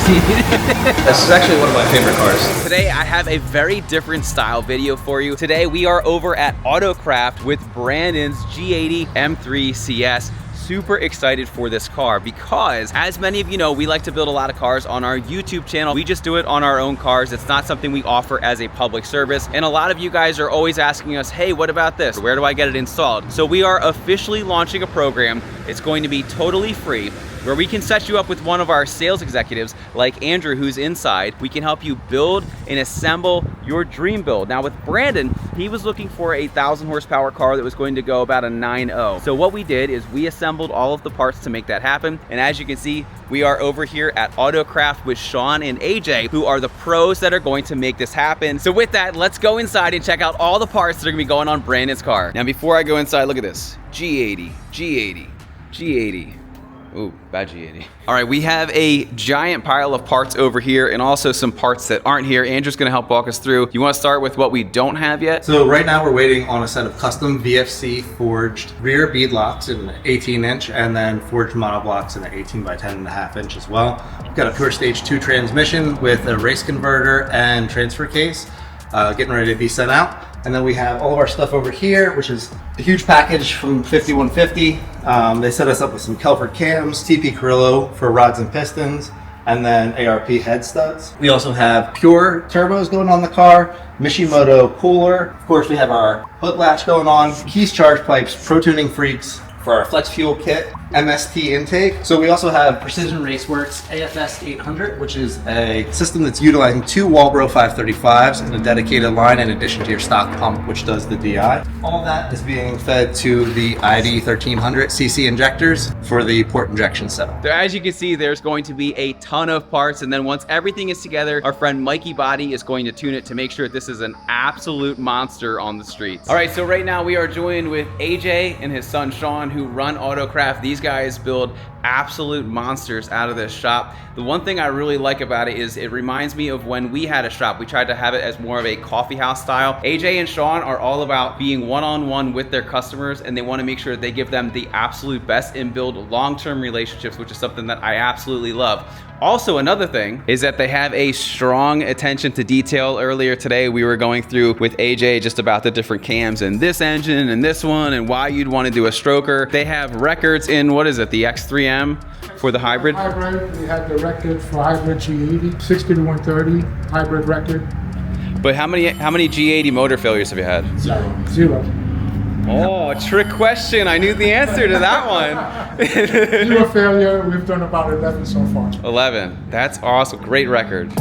This is actually one of my favorite cars. Today I have a very different style video for you. Today we are over at Autocraft with Brandon's G80 M3 CS. Super excited for this car because, as many of you know, we like to build a lot of cars on our YouTube channel. We just do it on our own cars. It's not something we offer as a public service. And a lot of you guys are always asking us, hey, what about this? Where do I get it installed? So we are officially launching a program. It's going to be totally free, where we can set you up with one of our sales executives like Andrew, who's inside. We can help you build and assemble your dream build. Now with Brandon, he was looking for a 1,000 horsepower car that was going to go about a 9.0. So what we did is we assembled all of the parts to make that happen. And as you can see, we are over here at Autocraft with Sean and AJ, who are the pros that are going to make this happen. So with that, let's go inside and check out all the parts that are gonna be going on Brandon's car. Now before I go inside, look at this. G80, G80, G80. Ooh, bad G80. All right, we have a giant pile of parts over here and also some parts that aren't here. Andrew's gonna help walk us through. You wanna start with what we don't have yet? So right now we're waiting on a set of custom VFC forged rear bead locks in an 18-inch and then forged monoblocks in an 18 by 10.5 inch as well. We've got a pure stage 2 transmission with a race converter and transfer case getting ready to be sent out. And then we have all of our stuff over here, which is a huge package from 5150. They set us up with some Kelford cams, TP Carrillo for rods and pistons, and then ARP head studs. We also have pure turbos going on the car, MISHIMOTO cooler. Of course, we have our hood latch going on, Kies charge pipes, Pro Tuning Freaks for our flex fuel kit, MST intake. So we also have Precision RACEWORKS AFS 800, which is a system that's utilizing 2 Walbro 535s in a dedicated line in addition to your stock pump, which does the DI. All that is being fed to the ID 1300 CC injectors for the port injection setup. So as you can see, there's going to be a ton of parts, and then once everything is together, our friend Mikey Body is going to tune it to make sure that this is an absolute monster on the streets. All right, so right now we are joined with AJ and his son Sean, who run Autocraft. These guys build absolute monsters out of this shop. The one thing I really like about it is it reminds me of when we had a shop. We tried to have it as more of a coffee house style. AJ and Sean are all about being one-on-one with their customers, and they want to make sure that they give them the absolute best and build long-term relationships, which is something that I absolutely love. Also, another thing is that they have a strong attention to detail. Earlier today, we were going through with AJ just about the different cams in this engine and this one and why you'd want to do a stroker. They have records in, what is it, the X3M for the hybrid? Hybrid, we had the record for hybrid G80, 60 to 130, hybrid record. But how many G80 motor failures have you had? Zero. Oh, trick question. I knew the answer to that one. Zero failure. We've done about 11 so far. 11. That's awesome. Great record.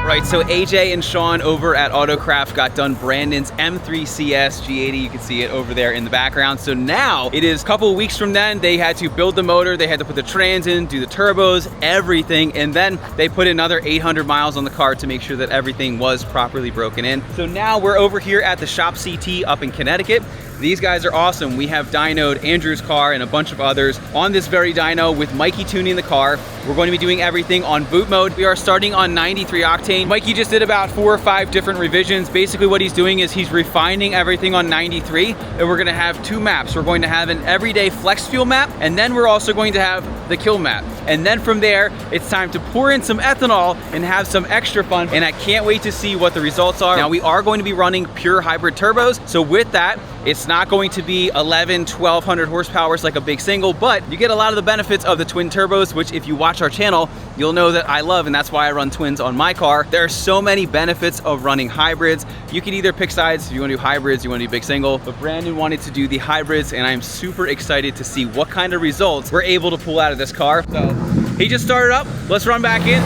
Right, so AJ and Sean over at Autocraft got done Brandon's M3 CS G80. You can see it over there in the background. So now it is a couple of weeks from then, they had to build the motor, they had to put the trans in, do the turbos, everything, and then they put another 800 miles on the car to make sure that everything was properly broken in. So now we're over here at the Shop CT up in Connecticut. These guys are awesome. We have dynoed Andrew's car and a bunch of others on this very dyno with Mikey tuning the car. We're going to be doing everything on boot mode. We are starting on 93 octane. Mikey just did about 4 or 5 different revisions. Basically what he's doing is he's refining everything on 93, and we're gonna have 2 maps. We're going to have an everyday flex fuel map, and then we're also going to have the kill map. And then from there, it's time to pour in some ethanol and have some extra fun. And I can't wait to see what the results are. Now we are going to be running pure hybrid turbos. So with that, it's not going to be 1200 horsepower like a big single, but you get a lot of the benefits of the twin turbos, which if you watch our channel, you'll know that I love, and that's why I run twins on my car. There are so many benefits of running hybrids. You can either pick sides, if you wanna do hybrids, you wanna do big single, but Brandon wanted to do the hybrids, and I'm super excited to see what kind of results we're able to pull out of this car. So he just started up, let's run back in.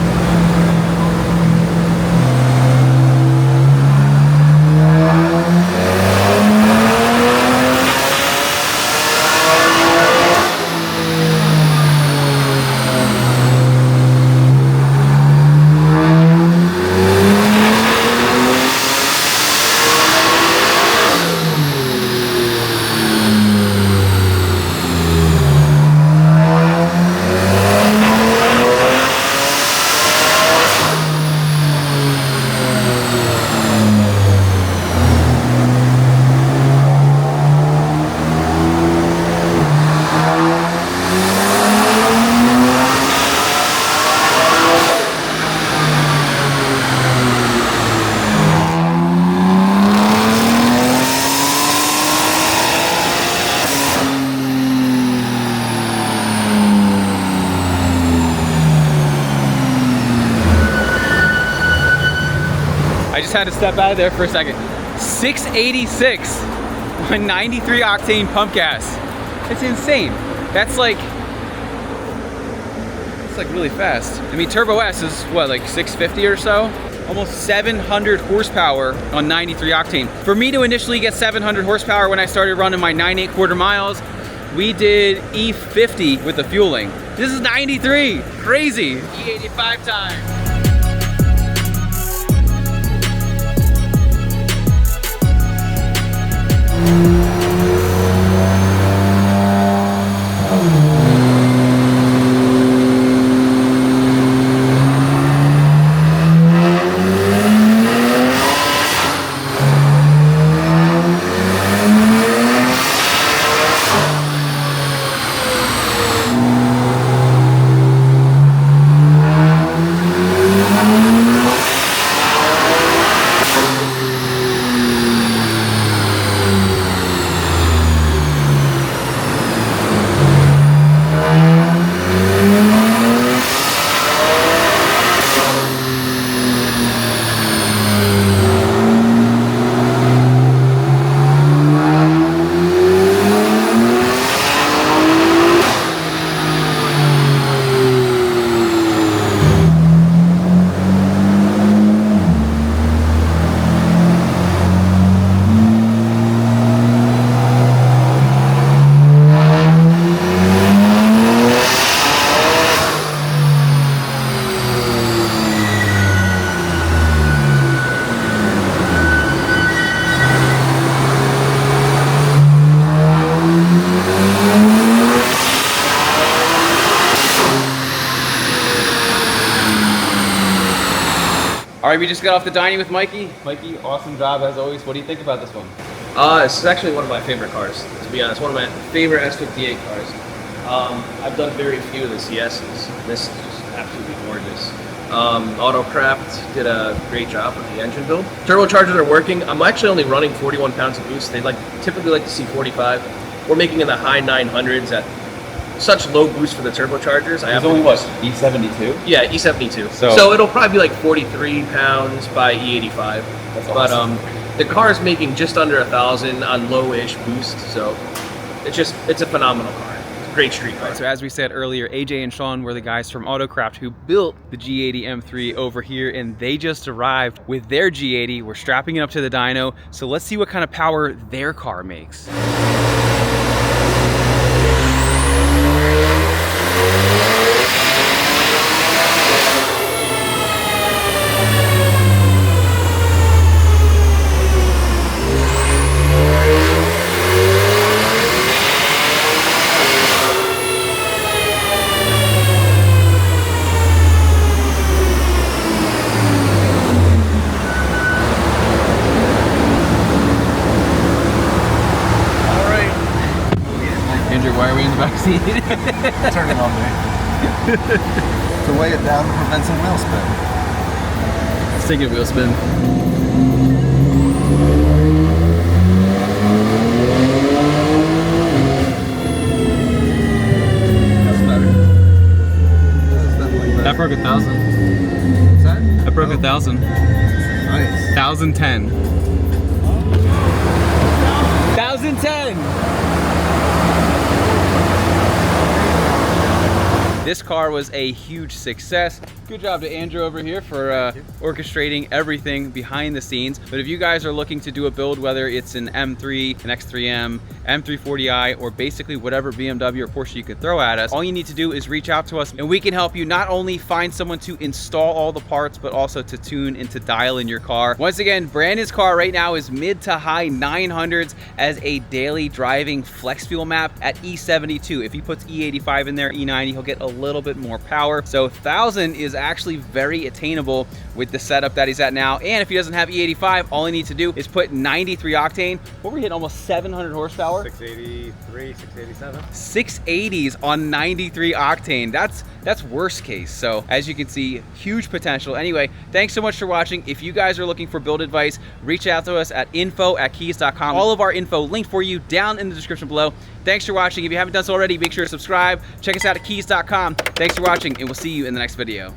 I just had to step out of there for a second. 686 on 93 octane pump gas. It's insane. That's like really fast. I mean, Turbo S is what, like 650 or so? Almost 700 horsepower on 93 octane. For me to initially get 700 horsepower when I started running my 9.8 quarter miles, we did E50 with the fueling. This is 93, crazy. E85 time. All right, we just got off the dining with Mikey. Mikey, awesome job as always. What do you think about this one? This is actually one of my favorite cars, to be honest. One of my favorite S58 cars. I've done very few of the CSs. This is just absolutely gorgeous. Autocraft did a great job with the engine build. Turbochargers are working. I'm actually only running 41 pounds of boost. They typically like to see 45. We're making in the high 900s at such low boost for the turbochargers. It's only what, E72? Yeah, E72. So it'll probably be like 43 pounds by E85. That's but awesome. The car is making just under 1,000 on low-ish boost, so it's a phenomenal car. It's a great street car. So as we said earlier, AJ and Sean were the guys from Autocraft who built the G80 M3 over here, and they just arrived with their G80. We're strapping it up to the dyno, so let's see what kind of power their car makes. Why are we in the back seat? Turn it on, man. To weigh it down to prevent some wheel spin. Let's take a wheel spin. That's better. That's definitely better. That broke 1,000. What's that? That broke 1,000. Nice. 1,010. 1,010! This car was a huge success. Good job to Andrew over here for orchestrating everything behind the scenes. But if you guys are looking to do a build, whether it's an M3, an X3M, M340i, or basically whatever BMW or Porsche you could throw at us, all you need to do is reach out to us and we can help you not only find someone to install all the parts, but also to tune and to dial in your car. Once again, Brandon's car right now is mid to high 900s as a daily driving flex fuel map at E72. If he puts E85 in there, E90, he'll get a little bit more power. So 1,000 is actually very attainable with the setup that he's at now. And if he doesn't have E85, all he needs to do is put 93 octane. What we're hitting almost 700 horsepower. 683, 687. 680s on 93 octane. That's worst case. So as you can see, huge potential. Anyway, thanks so much for watching. If you guys are looking for build advice, reach out to us at info@kies.com. All of our info linked for you down in the description below. Thanks for watching. If you haven't done so already, make sure to subscribe. Check us out at kies.com. Thanks for watching, and we'll see you in the next video.